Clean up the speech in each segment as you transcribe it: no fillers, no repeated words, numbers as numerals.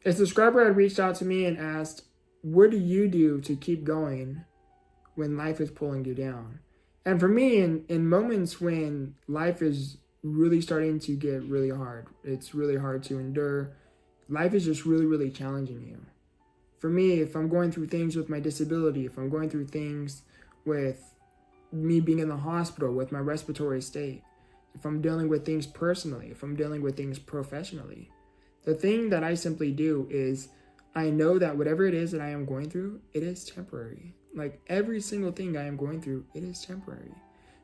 A subscriber had reached out to me and asked, what do you do to keep going when life is pulling you down? And for me, in moments when life is really starting to get really hard, it's really hard to endure, life is just really, really challenging you. For me, if I'm going through things with my disability, if I'm going through things with me being in the hospital with my respiratory state, if I'm dealing with things personally, if I'm dealing with things professionally, the thing that I simply do is I know that whatever it is that I am going through, it is temporary. Like every single thing I am going through, it is temporary.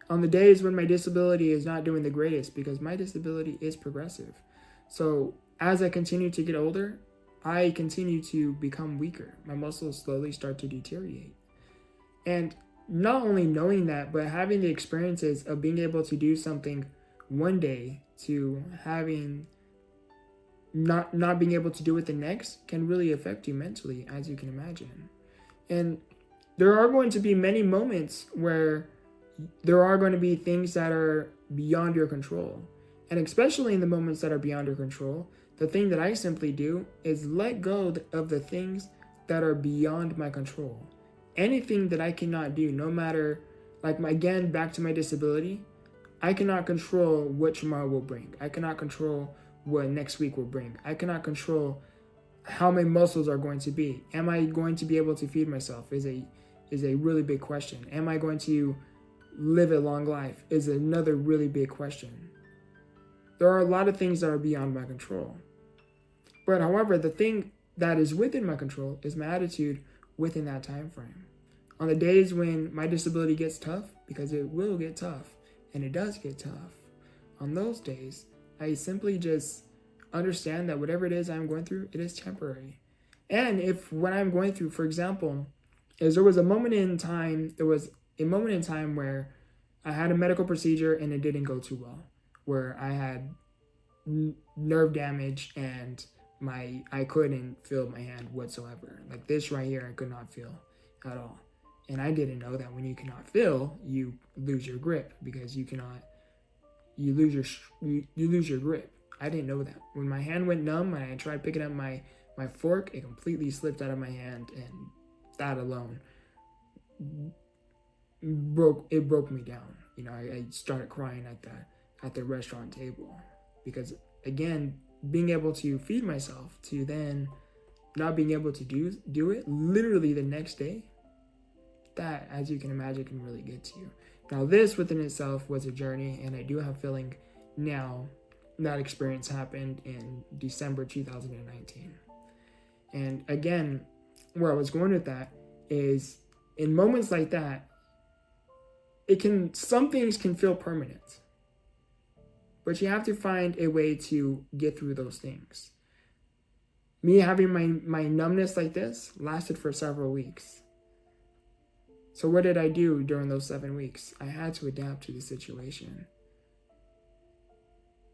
On the days when my disability is not doing the greatest, because my disability is progressive. So as I continue to get older, I continue to become weaker. My muscles slowly start to deteriorate. And not only knowing that, but having the experiences of being able to do something one day to having not being able to do it the next can really affect you mentally, as you can imagine. And there are going to be many moments where there are going to be things that are beyond your control. And especially in the moments that are beyond your control, the thing that I simply do is let go of the things that are beyond my control. Anything that I cannot do, no matter, again, back to my disability, I cannot control what tomorrow will bring. I cannot control what next week will bring. I cannot control how my muscles are going to be. Am I going to be able to feed myself is a really big question. Am I going to live a long life is another really big question. There are a lot of things that are beyond my control. But however, the thing that is within my control is my attitude within that time frame. On the days when my disability gets tough, because it will get tough, and it does get tough, on those days, I simply just understand that whatever it is I'm going through, it is temporary. And if what I'm going through, for example, is there was a moment in time where I had a medical procedure and it didn't go too well, where I had nerve damage and I couldn't feel my hand whatsoever. Like this right here, I could not feel at all. And I didn't know that when you cannot feel, you lose your grip because you lose your grip. I didn't know that. When my hand went numb and I tried picking up my fork, it completely slipped out of my hand, and that alone broke me down. I started crying at the restaurant table because, again, being able to feed myself to then not being able to do it literally the next day, that, as you can imagine, can really get to you. Now, this within itself was a journey, and I do have feeling now that experience happened in December 2019. And again, where I was going with that is in moments like that, some things can feel permanent, but you have to find a way to get through those things. Me having my numbness like this lasted for several weeks. So what did I do during those 7 weeks? I had to adapt to the situation.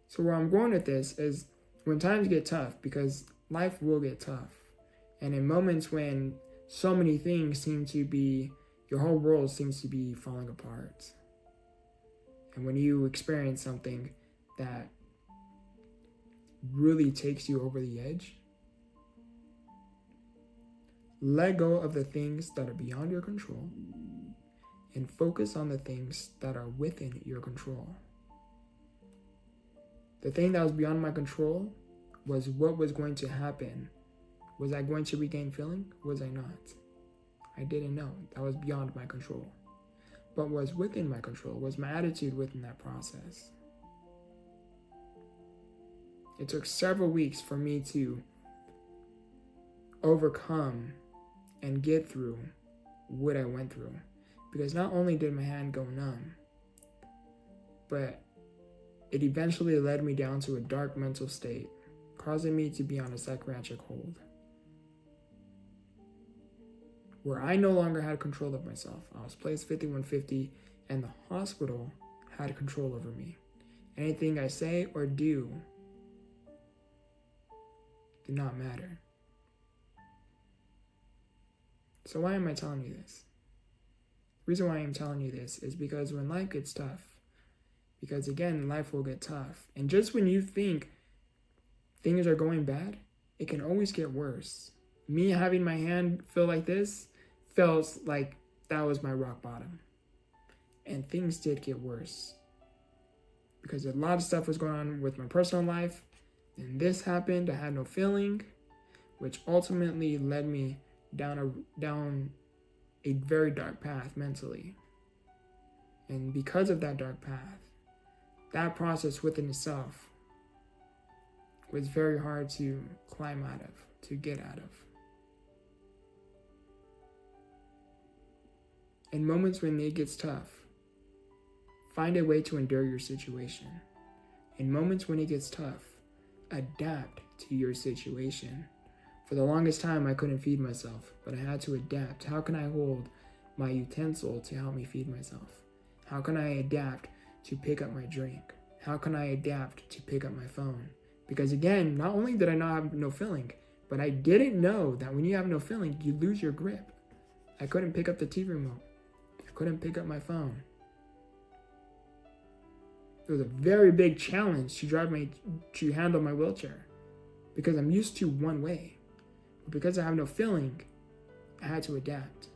So where I'm going with this is when times get tough, because life will get tough. And in moments when so many things your whole world seems to be falling apart. And when you experience something that really takes you over the edge, let go of the things that are beyond your control and focus on the things that are within your control. The thing that was beyond my control was what was going to happen. Was I going to regain feeling? Was I not? I didn't know. That was beyond my control. But what was within my control was my attitude within that process. It took several weeks for me to overcome and get through what I went through. Because not only did my hand go numb, but it eventually led me down to a dark mental state, causing me to be on a psychiatric hold, where I no longer had control of myself. I was placed 5150, and the hospital had control over me. Anything I say or do did not matter. So why am I telling you this? The reason why I'm telling you this is because when life gets tough, because again, life will get tough. And just when you think things are going bad, it can always get worse. Me having my hand feel like this felt like that was my rock bottom. And things did get worse. Because a lot of stuff was going on with my personal life. And this happened, I had no feeling, which ultimately led me down a very dark path mentally. And because of that dark path, that process within itself was very hard to climb out of, to get out of. In moments when it gets tough, find a way to endure your situation. In moments when it gets tough, adapt to your situation. For the longest time, I couldn't feed myself, but I had to adapt. How can I hold my utensil to help me feed myself? How can I adapt to pick up my drink? How can I adapt to pick up my phone? Because again, not only did I not have no feeling, but I didn't know that when you have no feeling, you lose your grip. I couldn't pick up the TV remote. I couldn't pick up my phone. It was a very big challenge to handle my wheelchair because I'm used to one way. But because I have no feeling, I had to adapt.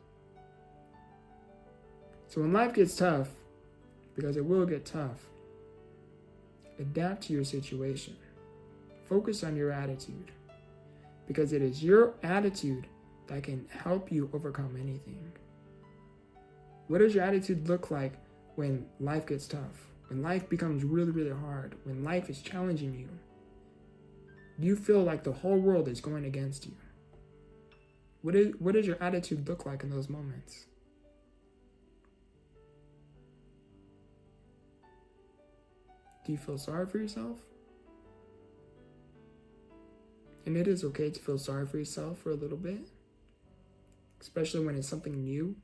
So when life gets tough, because it will get tough, adapt to your situation. Focus on your attitude, because it is your attitude that can help you overcome anything. What does your attitude look like when life gets tough? When life becomes really, really hard? When life is challenging you? You feel like the whole world is going against you. What does your attitude look like in those moments? Do you feel sorry for yourself? And it is okay to feel sorry for yourself for a little bit, especially when it's something new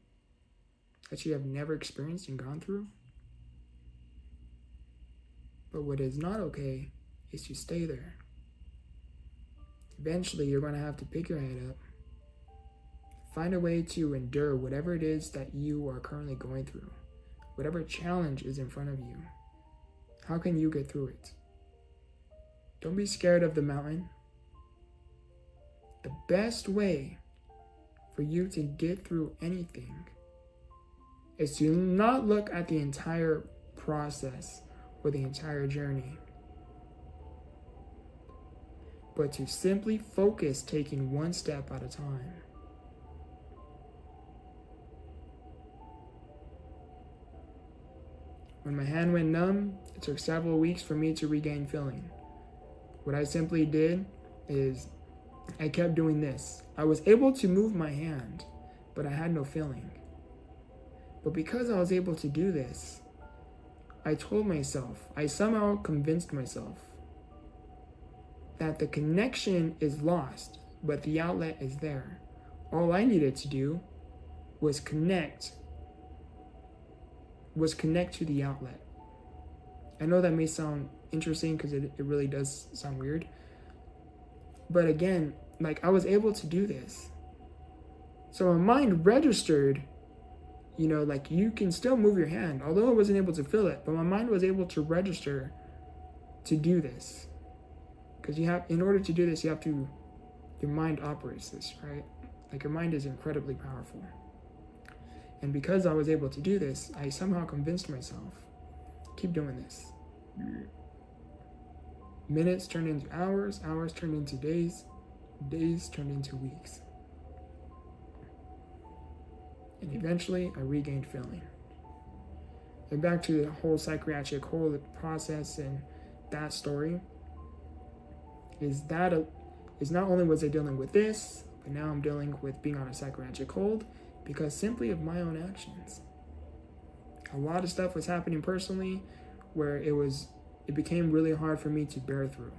that you have never experienced and gone through. But what is not okay is to stay there. Eventually, you're going to have to pick your head up, find a way to endure whatever it is that you are currently going through, whatever challenge is in front of you. How can you get through it? Don't be scared of the mountain. The best way for you to get through anything is to not look at the entire process or the entire journey, but to simply focus taking one step at a time. When my hand went numb, it took several weeks for me to regain feeling. What I simply did is I kept doing this. I was able to move my hand, but I had no feeling. But because I was able to do this, I told myself, I somehow convinced myself that the connection is lost, but the outlet is there. All I needed to do was connect to the outlet. I know that may sound interesting because it really does sound weird. But again, like I was able to do this. So my mind registered, like you can still move your hand, although I wasn't able to feel it, but my mind was able to register to do this. Because in order to do this, your mind operates this, right? Like your mind is incredibly powerful. And because I was able to do this, I somehow convinced myself, keep doing this. Minutes turned into hours, hours turned into days, days turned into weeks. And eventually, I regained feeling. And back to the whole psychiatric whole process and that story, is not only was I dealing with this, but now I'm dealing with being on a psychiatric hold because simply of my own actions. A lot of stuff was happening personally where it became really hard for me to bear through.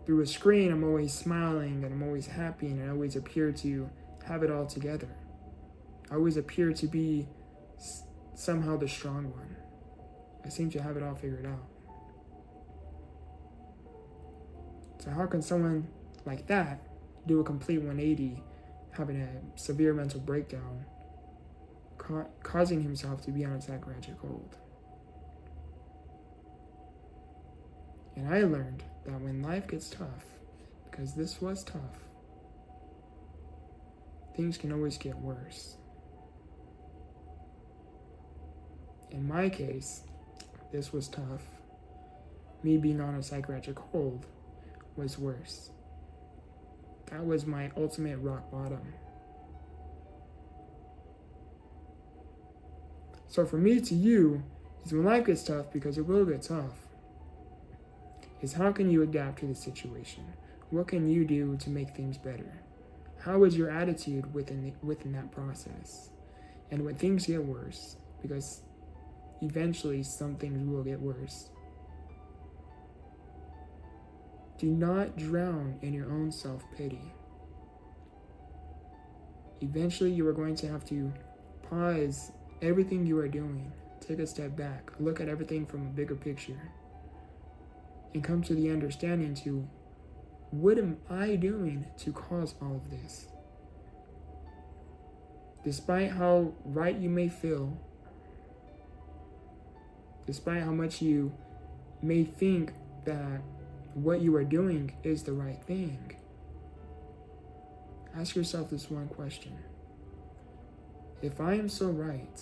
Through a screen, I'm always smiling and I'm always happy and I always appear to have it all together. I always appear to be somehow the strong one. I seem to have it all figured out. So how can someone like that do a complete 180, having a severe mental breakdown, causing himself to be on a psychiatric hold? And I learned that when life gets tough, because this was tough. Things can always get worse. In my case, this was tough. Me being on a psychiatric hold was worse. That was my ultimate rock bottom. So for me to you, is when life gets tough, because it will get tough, is how can you adapt to the situation? What can you do to make things better? How is your attitude within that process? And when things get worse, because eventually some things will get worse, do not drown in your own self-pity. Eventually you are going to have to pause everything you are doing, take a step back, look at everything from a bigger picture, and come to the understanding to, what am I doing to cause all of this? Despite how right you may feel, despite how much you may think that what you are doing is the right thing, ask yourself this one question. If I am so right,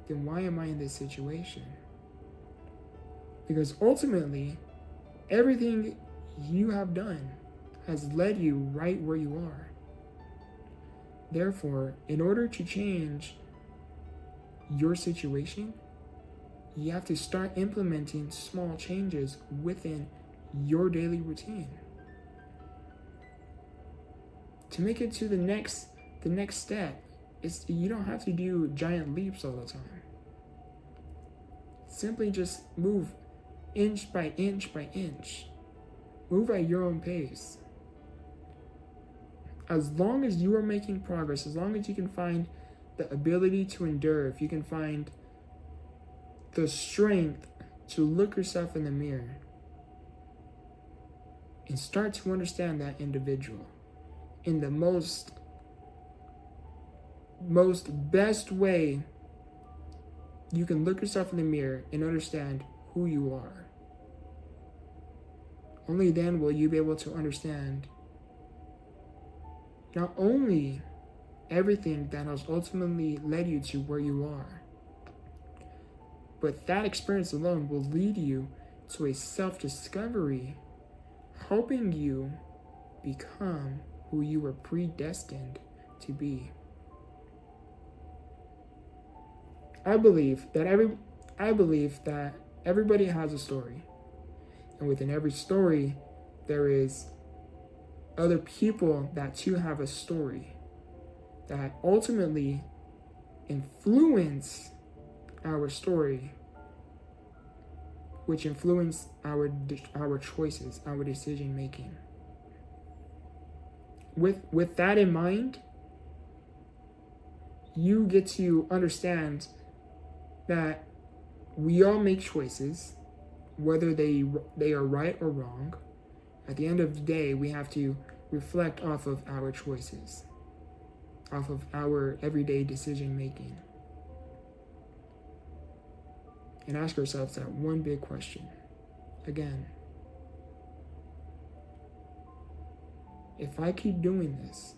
then why am I in this situation? Because ultimately, everything you have done has led you right where you are. Therefore, in order to change your situation, you have to start implementing small changes within your daily routine to make it to the next step. You don't have to do giant leaps all the time. Simply just move inch by inch by inch. Move at your own pace. As long as you are making progress, as long as you can find the ability to endure, if you can find the strength to look yourself in the mirror and start to understand that individual in the most best way you can look yourself in the mirror and understand who you are. Only then will you be able to understand not only everything that has ultimately led you to where you are, but that experience alone will lead you to a self-discovery, helping you become who you were predestined to be. I believe that everybody has a story. And within every story, there is other people that too have a story that ultimately influence our story, which influence our choices, our decision making. With that in mind, you get to understand that we all make choices, whether they are right or wrong. At the end of the day, we have to reflect off of our choices, off of our everyday decision making, and ask ourselves that one big question. Again, if I keep doing this,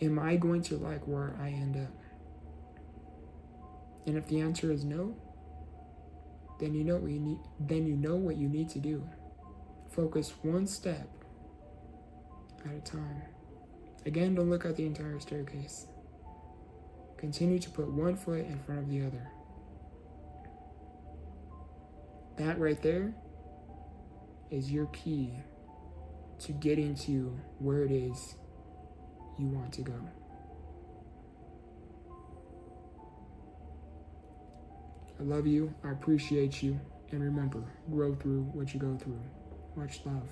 am I going to like where I end up? And if the answer is no, then you know what you need. Then you know what you need to do. Focus one step at a time. Again, don't look at the entire staircase. Continue to put one foot in front of the other. That right there is your key to getting to where it is you want to go. I love you. I appreciate you. And remember, grow through what you go through. Much love.